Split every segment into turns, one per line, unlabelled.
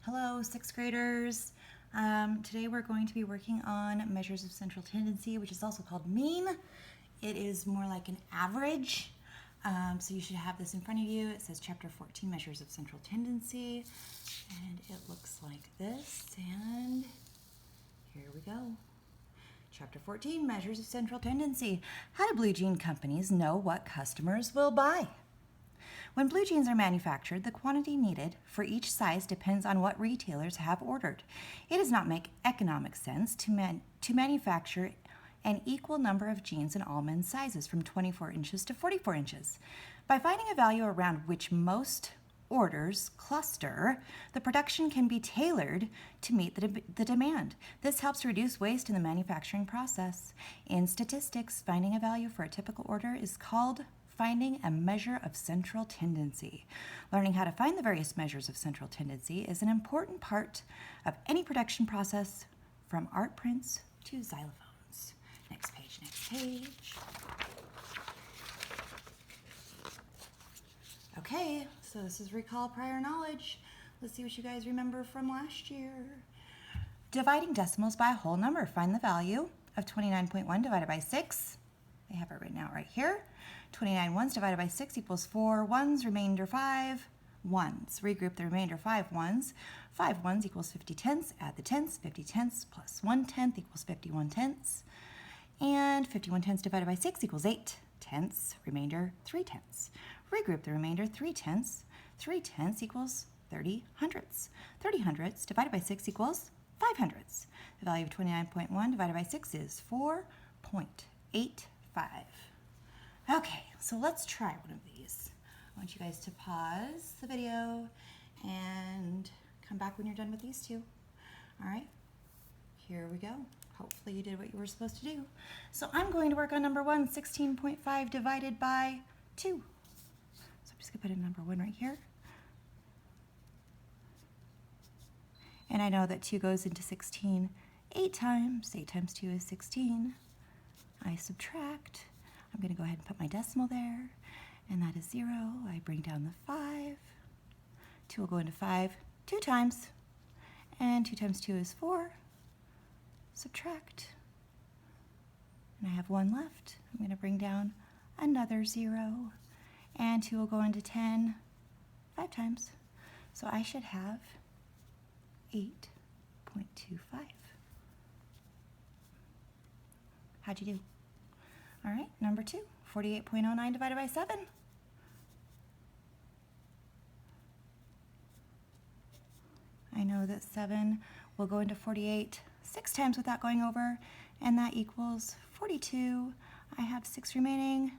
Hello, sixth graders. Today we're going to be working on measures of central tendency, which is also called mean. It is more like an average. So you should have this in front of you. It says Chapter 14, Measures of Central Tendency. And it looks like this. And here we go. Chapter 14, Measures of Central Tendency. How do blue jean companies know what customers will buy? When blue jeans are manufactured, the quantity needed for each size depends on what retailers have ordered. It does not make economic sense to manufacture an equal number of jeans in all men's sizes from 24 inches to 44 inches. By finding a value around which most orders cluster, the production can be tailored to meet the demand. This helps reduce waste in the manufacturing process. In statistics, finding a value for a typical order is called finding a measure of central tendency. Learning how to find the various measures of central tendency is an important part of any production process, from art prints to xylophones. Next page, next page. Okay, so this is recall prior knowledge. Let's see what you guys remember from last year. Dividing decimals by a whole number. Find the value of 29.1 divided by 6. I have it written out right here. 29 ones divided by 6 equals 4 ones, remainder 5 ones. Regroup the remainder 5 ones. 5 ones equals 50 tenths. Add the tenths. 50 tenths plus 1 tenth equals 51 tenths. And 51 tenths divided by 6 equals 8 tenths. Remainder 3 tenths. Regroup the remainder 3 tenths. 3 tenths equals 30 hundredths. 30 hundredths divided by 6 equals 5 hundredths. The value of 29.1 divided by 6 is 4.85. Okay, so let's try one of these. I want you guys to pause the video and come back when you're done with these two. All right, here we go. Hopefully you did what you were supposed to do. So I'm going to work on number 1, 16.5 divided by 2. So I'm just going to put in number 1 right here. And I know that 2 goes into 16 8 times. 8 times 2 is 16. I subtract. I'm going to go ahead and put my decimal there, and that is 0. I bring down the 5. 2 will go into 5 2 times, and 2 times 2 is 4. Subtract, and I have 1 left. I'm going to bring down another 0, and 2 will go into 10 5 times. So I should have 8.25. How'd you do? All right, number 2, 48.09 divided by 7. I know that 7 will go into 48 6 times without going over, and that equals 42. I have 6 remaining.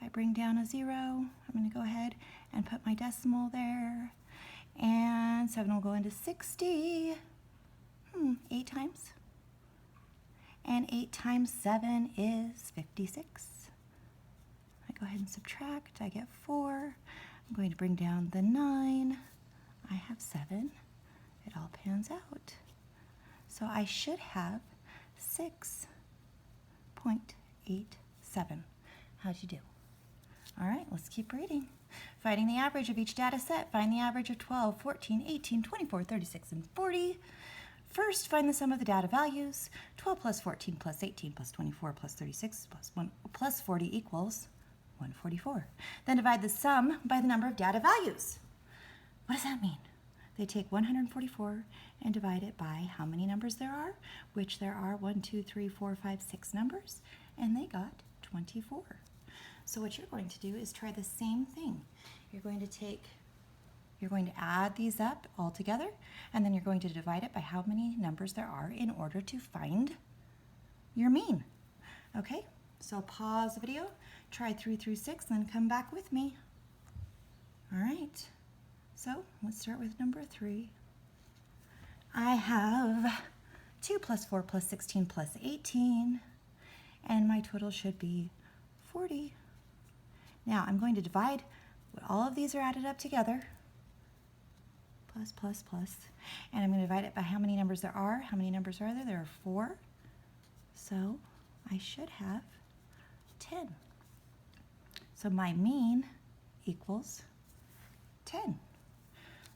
I bring down a 0. I'm going to go ahead and put my decimal there, and 7 will go into 60. 8 times. And 8 times 7 is 56. I go ahead and subtract. I get 4. I'm going to bring down the 9. I have 7. It all pans out. So I should have 6.87. How'd you do? All right, let's keep reading. Finding the average of each data set. Find the average of 12, 14, 18, 24, 36, and 40. First, find the sum of the data values. 12 plus 14 plus 18 plus 24 plus 36 plus 1 plus 40 equals 144. Then divide the sum by the number of data values. What does that mean? They take 144 and divide it by how many numbers there are, which there are 1, 2, 3, 4, 5, 6 numbers, and they got 24. So what you're going to do is try the same thing. You're going to add these up all together, and then you're going to divide it by how many numbers there are in order to find your mean. Okay, so pause the video, try 3 through 6, and then come back with me. All right, so let's start with number 3. I have 2 plus 4 plus 16 plus 18, and my total should be 40. Now I'm going to divide what all of these are added up together. Plus, plus, plus. And I'm going to divide it by how many numbers there are. How many numbers are there? There are 4. So I should have 10. So my mean equals 10.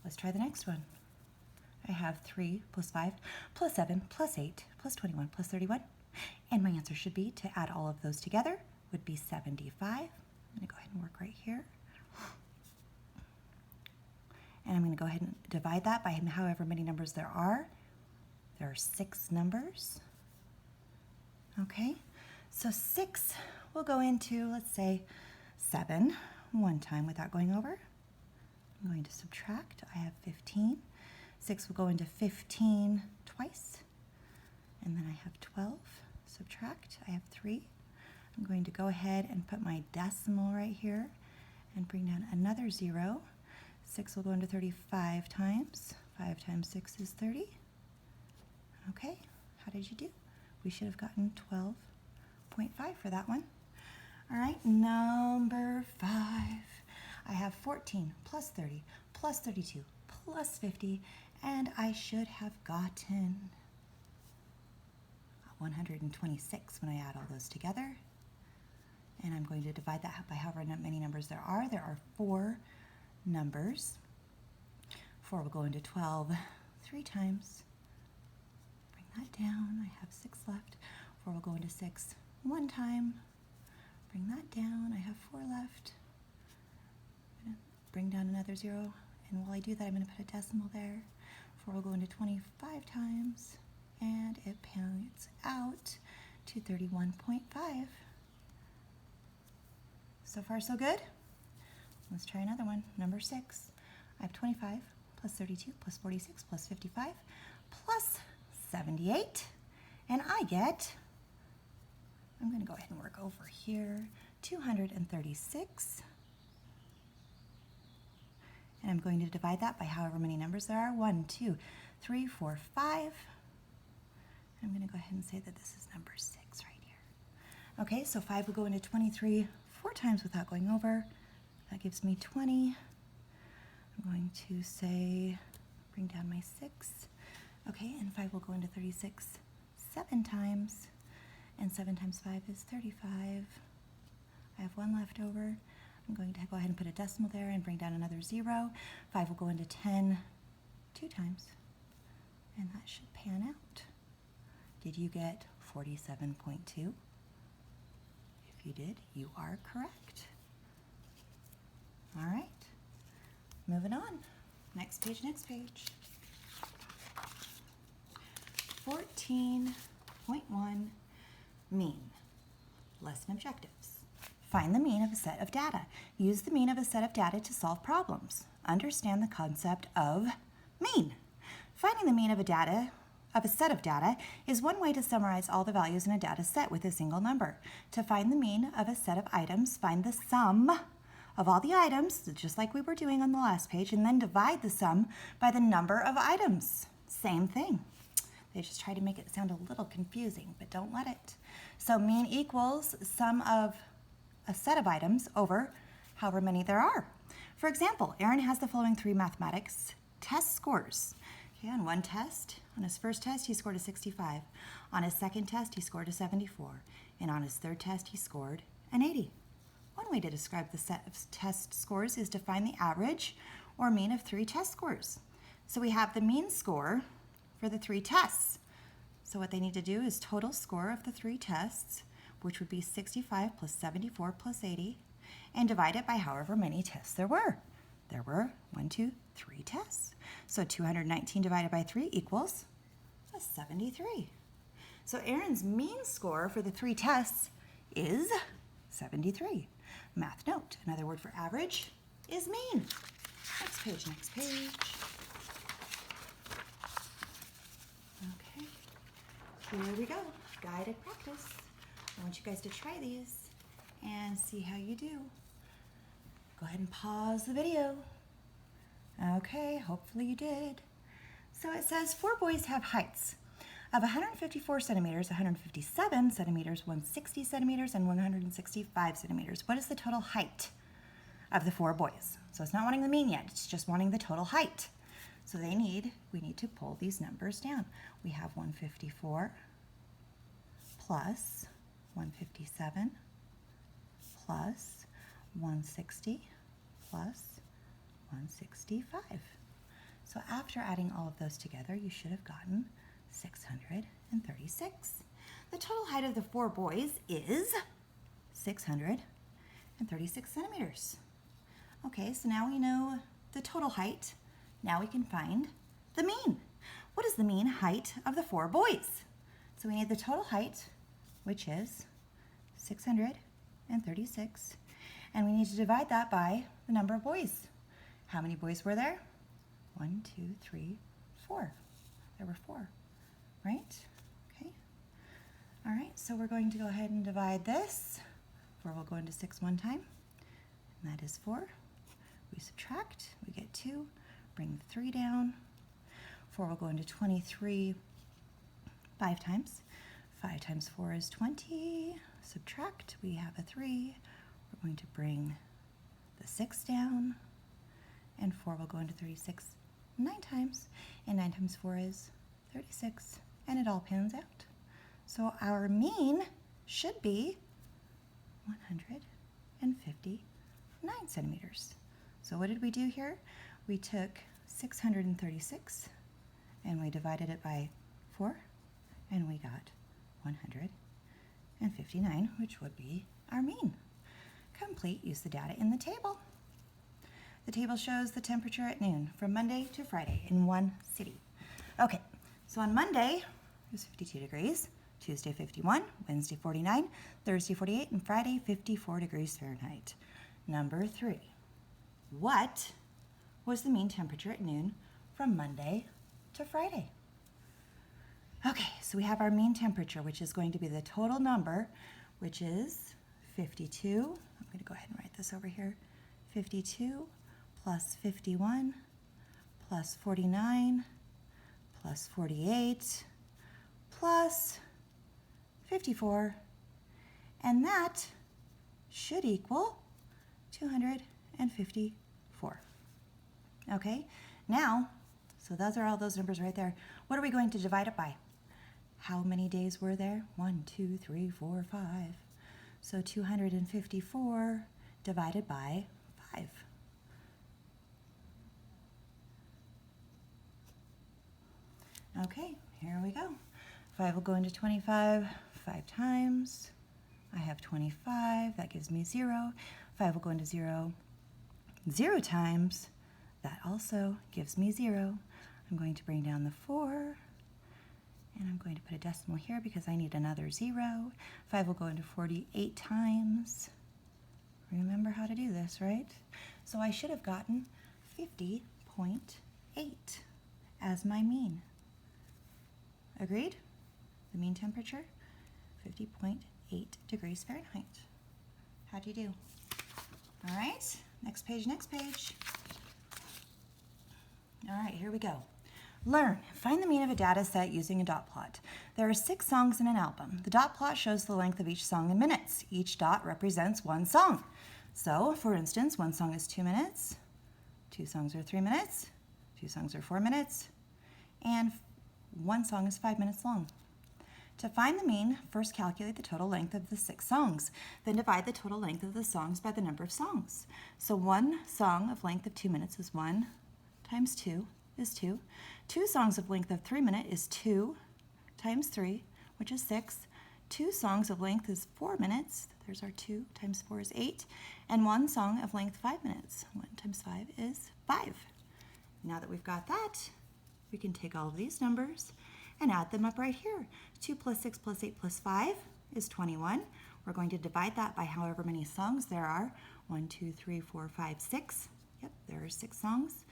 Let's try the next one. I have 3 plus 5 plus 7 plus 8 plus 21 plus 31. And my answer should be, to add all of those together, would be 75. I'm going to go ahead and work right here. And I'm going to go ahead and divide that by however many numbers there are. There are 6 numbers. Okay, so 6 will go into, let's say, 7 one time without going over. I'm going to subtract. I have 15. 6 will go into 15 twice. And then I have 12. Subtract. I have 3. I'm going to go ahead and put my decimal right here and bring down another 0. 6 will go into 35 times. 5 times 6 is 30. Okay, how did you do? We should have gotten 12.5 for that one. All right, number 5. I have 14 plus 30 plus 32 plus 50, and I should have gotten 126 when I add all those together. And I'm going to divide that by however many numbers there are. There are 4 numbers. 4 will go into 12 3 times. Bring that down. I have 6 left. 4 will go into 6 1 time. Bring that down. I have 4 left. Bring down another 0. And while I do that, I'm going to put a decimal there. 4 will go into 25 times. And it pans out to 31.5. So far, so good. Let's try another one. Number 6. I have 25 plus 32 plus 46 plus 55 plus 78. And I get, I'm going to go ahead and work over here, 236. And I'm going to divide that by however many numbers there are. 1, 2, 3, 4, 5. I'm going to go ahead and say that this is number 6 right here. Okay, so 5 will go into 23 4 times without going over. That gives me 20. I'm going to say, bring down my 6. Okay, and 5 will go into 36 7 times. And 7 times 5 is 35. I have 1 left over. I'm going to go ahead and put a decimal there and bring down another 0. 5 will go into 10 2 times. And that should pan out. Did you get 47.2? If you did, you are correct. All right, moving on. Next page, next page. 14.1, mean. Lesson objectives. Find the mean of a set of data. Use the mean of a set of data to solve problems. Understand the concept of mean. Finding the mean of a set of data is one way to summarize all the values in a data set with a single number. To find the mean of a set of items, find the sum of all the items, just like we were doing on the last page, and then divide the sum by the number of items. Same thing. They just try to make it sound a little confusing, but don't let it. So mean equals sum of a set of items over however many there are. For example, Aaron has the following 3 mathematics test scores. Okay, on one test, on his first test, he scored a 65. On his second test, he scored a 74. And on his third test, he scored an 80. One way to describe the set of test scores is to find the average or mean of 3 test scores. So we have the mean score for the 3 tests. So what they need to do is total score of the 3 tests, which would be 65 plus 74 plus 80, and divide it by however many tests there were. There were 1, 2, 3 tests. So 219 divided by 3 equals a 73. So Aaron's mean score for the 3 tests is 73. Math note, another word for average is mean. Next page, next page. Okay, here we go, guided practice. I want you guys to try these and see how you do. Go ahead and pause the video. Okay, hopefully you did. So it says 4 boys have heights of 154 centimeters, 157 centimeters, 160 centimeters, and 165 centimeters. What is the total height of the 4 boys? So it's not wanting the mean yet, it's just wanting the total height. So we need to pull these numbers down. We have 154 plus 157 plus 160 plus 165. So So after adding all of those together, you should have gotten 636. The total height of the 4 boys is 636 centimeters. Okay, so now we know the total height. Now we can find the mean. What is the mean height of the 4 boys? So we need the total height, which is 636, and we need to divide that by the number of boys. How many boys were there? 1, 2, 3, 4. There were 4, right? Okay. All right, so we're going to go ahead and divide this. 4 will go into 6 one time, and that is 4. We subtract, we get 2, bring the 3 down. 4 will go into 23 5 times. 5 times 4 is 20. Subtract, we have a 3. We're going to bring the 6 down, and 4 will go into 36 9 times, and 9 times 4 is 36, and it all pans out. So our mean should be 159 centimeters. So what did we do here? We took 636 and we divided it by 4, and we got 159, which would be our mean. Complete, use the data in the table. The table shows the temperature at noon from Monday to Friday in one city. Okay, so on Monday, it was 52 degrees, Tuesday 51, Wednesday 49, Thursday 48, and Friday 54 degrees Fahrenheit. Number 3, what was the mean temperature at noon from Monday to Friday? Okay, so we have our mean temperature, which is going to be the total number, which is 52. I'm going to go ahead and write this over here. 52 plus 51 plus 49 plus 48 plus 54, and that should equal 254. Okay, now, so those are all those numbers right there. What are we going to divide it by? How many days were there? 1, 2, 3, 4, 5. So 254 divided by 5. Okay, here we go. 5 will go into 25 5 times. I have 25, that gives me 0. 5 will go into 0 0 times. That also gives me 0. I'm going to bring down the 4, and I'm going to put a decimal here because I need another 0. 5 will go into 48 times. Remember how to do this, right? So I should have gotten 50.8 as my mean. Agreed? The mean temperature, 50.8 degrees Fahrenheit. How'd you do? All right, next page, next page. All right, here we go. Learn. Find the mean of a data set using a dot plot. There are 6 songs in an album. The dot plot shows the length of each song in minutes. Each dot represents one song. So, for instance, one song is 2 minutes, 2 songs are 3 minutes, 2 songs are 4 minutes, and one song is 5 minutes long. To find the mean, first calculate the total length of the 6 songs. Then divide the total length of the songs by the number of songs. So one song of length of 2 minutes is 1 times 2 is 2. 2 songs of length of 3 minutes is 2 times 3, which is 6. 2 songs of length is 4 minutes. There's our 2 times 4 is 8. And 1 song of length 5 minutes. 1 times 5 is 5. Now that we've got that, we can take all of these numbers and add them up right here. 2 plus 6 plus 8 plus 5 is 21. We're going to divide that by however many songs there are. 1, 2, 3, 4, 5, 6. Yep, there are 6 songs,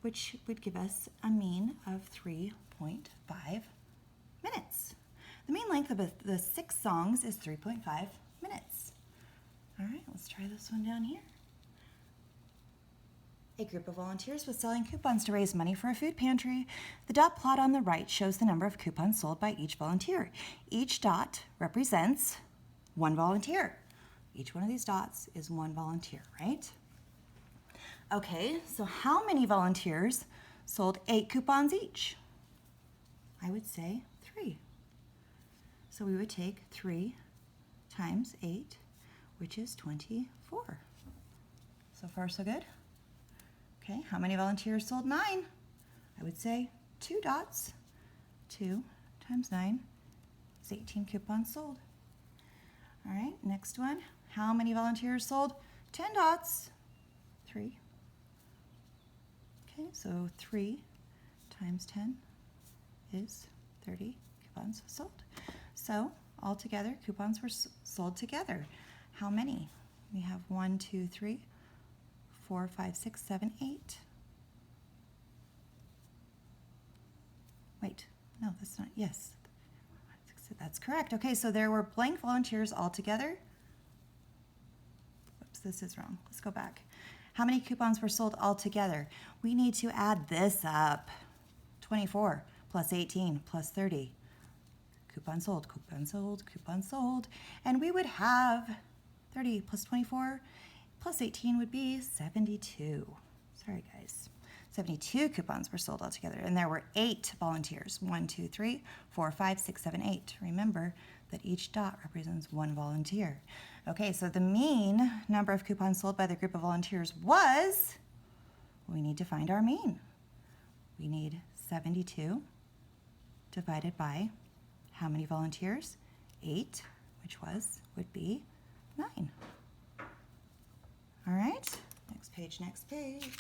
which would give us a mean of 3.5 minutes. The mean length of the 6 songs is 3.5 minutes. All right, let's try this one down here. A group of volunteers was selling coupons to raise money for a food pantry. The dot plot on the right shows the number of coupons sold by each volunteer. Each dot represents one volunteer. Each one of these dots is one volunteer, right? Okay, so how many volunteers sold 8 coupons each? I would say 3. So we would take 3 times 8, which is 24. So far, so good? Okay, how many volunteers sold 9? I would say 2 dots. 2 times 9 is 18 coupons sold. All right, next one. How many volunteers sold? 10 dots. 3. Okay, so 3 times 10 is 30 coupons sold. So altogether, coupons were sold together. How many? We have 1, 2, 3, 4, 5, 6, 7, 8. Wait, no, that's not, yes. That's correct. Okay, so there were blank volunteers altogether. Whoops, this is wrong. Let's go back. How many coupons were sold altogether? We need to add this up. 24 plus 18 plus 30. Coupon sold, coupon sold, coupon sold. And we would have 30 plus 24 plus 18 would be 72. Sorry, guys. 72 coupons were sold altogether, and there were 8 volunteers. 1, 2, 3, 4, 5, 6, 7, 8. Remember that each dot represents 1 volunteer. Okay, so the mean number of coupons sold by the group of volunteers was, we need to find our mean. We need 72 divided by how many volunteers? 8, which would be 9. All right, next page, next page.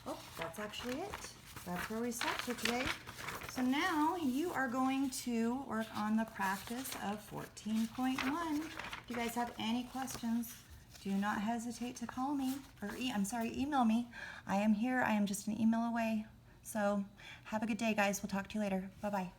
Oh, that's actually it. That's where we stopped for today. So now you are going to work on the practice of 14.1. If you guys have any questions, do not hesitate to call me, or email me. I am here. I am just an email away. So have a good day, guys. We'll talk to you later. Bye-bye.